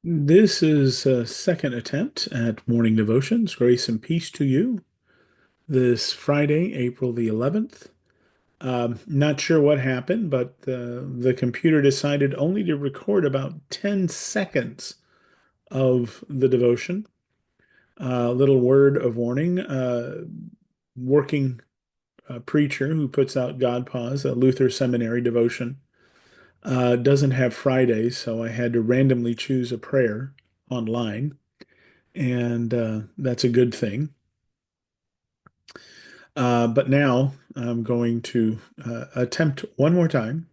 This is a second attempt at morning devotions. Grace and peace to you. This Friday, April the 11th. Not sure what happened, but the computer decided only to record about 10 seconds of the devotion. Little word of warning. Working preacher who puts out God Pause, a Luther Seminary devotion, doesn't have Fridays, so I had to randomly choose a prayer online. And that's a good thing. But now I'm going to attempt one more time,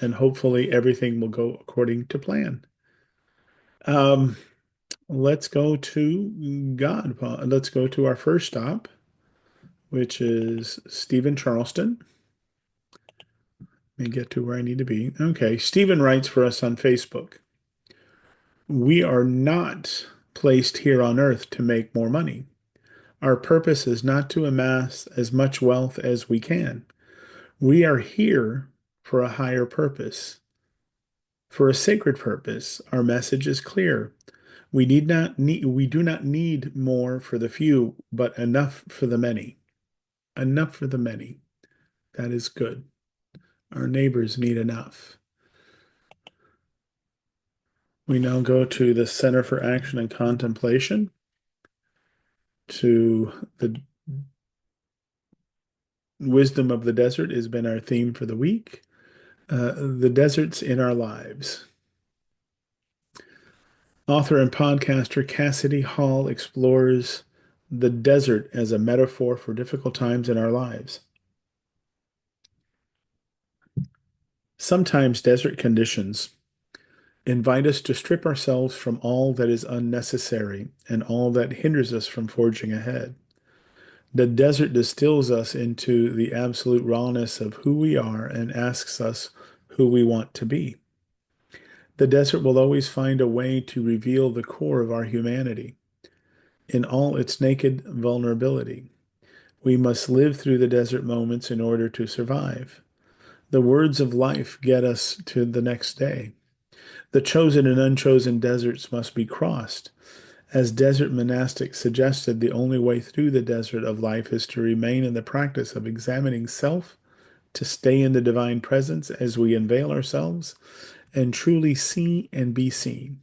and hopefully everything will go according to plan. Um, let's go to God. Let's go to our first stop, which is Stephen Charleston. Let me get to where I need to be. Okay, Stephen writes for us on Facebook. We are not placed here on earth to make more money. Our purpose is not to amass as much wealth as we can. We are here for a higher purpose, for a sacred purpose. Our message is clear. We do not need more for the few, but enough for the many. Enough for the many. That is good. Our neighbors need enough. We now go to the Center for Action and Contemplation, to the wisdom of the desert has been our theme for the week. The deserts in our lives. Author and podcaster Cassidy Hall explores the desert as a metaphor for difficult times in our lives. Sometimes desert conditions invite us to strip ourselves from all that is unnecessary and all that hinders us from forging ahead. The desert distills us into the absolute rawness of who we are and asks us who we want to be. The desert will always find a way to reveal the core of our humanity in all its naked vulnerability. We must live through the desert moments in order to survive. The words of life get us to the next day. The chosen and unchosen deserts must be crossed. As desert monastics suggested, the only way through the desert of life is to remain in the practice of examining self, to stay in the divine presence as we unveil ourselves and truly see and be seen.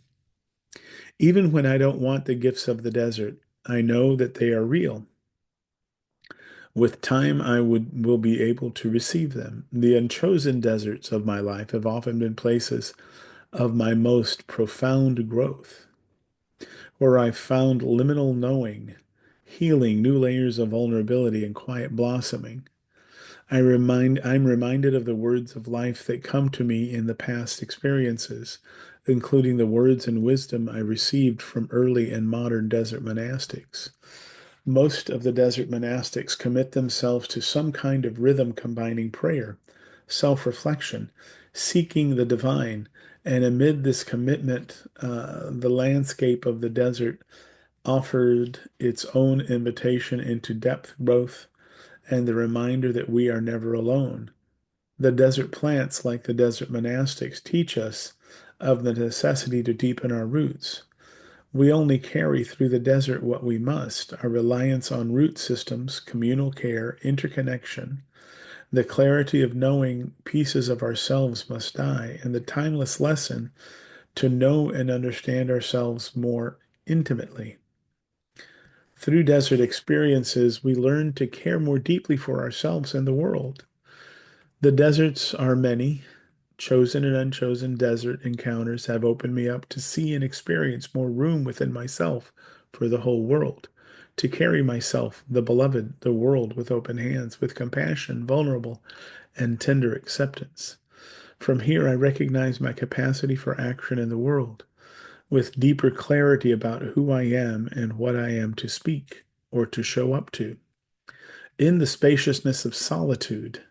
Even when I don't want the gifts of the desert, I know that they are real. With time, will be able to receive them. The unchosen deserts of my life have often been places of my most profound growth, where I found liminal knowing, healing, new layers of vulnerability, and quiet blossoming. I'm reminded of the words of life that come to me in the past experiences, including the words and wisdom I received from early and modern desert monastics. Most of the desert monastics commit themselves to some kind of rhythm combining prayer, self-reflection, seeking the divine, and amid this commitment, the landscape of the desert offered its own invitation into depth growth and the reminder that we are never alone. The desert plants, like the desert monastics, teach us of the necessity to deepen our roots. We only carry through the desert what we must, our reliance on root systems, communal care, interconnection, the clarity of knowing pieces of ourselves must die, and the timeless lesson to know and understand ourselves more intimately. Through desert experiences, we learn to care more deeply for ourselves and the world. The deserts are many. Chosen and unchosen desert encounters have opened me up to see and experience more room within myself for the whole world, to carry myself, the beloved, the world with open hands, with compassion, vulnerable, and tender acceptance. From here, I recognize my capacity for action in the world, with deeper clarity about who I am and what I am to speak or to show up to. In the spaciousness of solitude,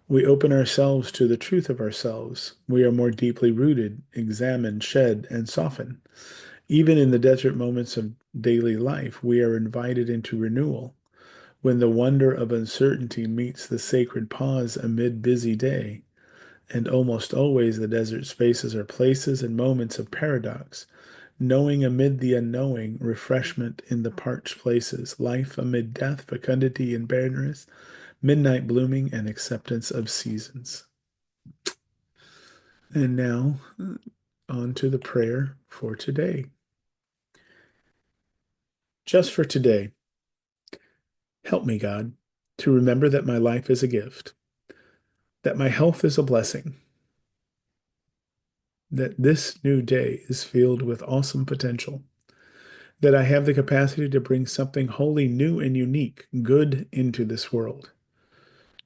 we open ourselves to the truth of ourselves. We are more deeply rooted, examine, shed, and soften. Even in the desert moments of daily life, we are invited into renewal. When the wonder of uncertainty meets the sacred pause amid busy day, and almost always the desert spaces are places and moments of paradox, knowing amid the unknowing, refreshment in the parched places, life amid death, fecundity and barrenness, midnight blooming, and acceptance of seasons. And now, on to the prayer for today. Just for today, help me, God, to remember that my life is a gift, that my health is a blessing, that this new day is filled with awesome potential, that I have the capacity to bring something wholly new and unique, good into this world.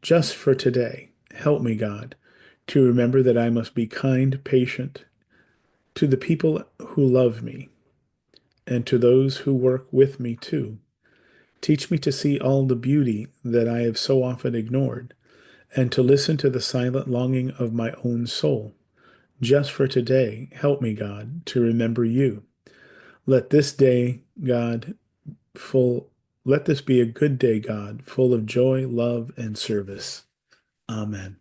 Just for today, help me, God, to remember that I must be kind, patient to the people who love me and to those who work with me too. Teach me to see all the beauty that I have so often ignored and to listen to the silent longing of my own soul. Just for today, help me, God, to remember you. Let this day, God, full, let this be a good day, God, full of joy, love, and service. Amen.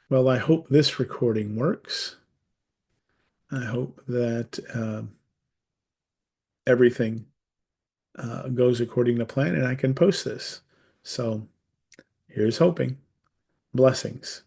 Well, I hope this recording works. I hope that everything goes according to plan and I can post this. So here's hoping. Blessings.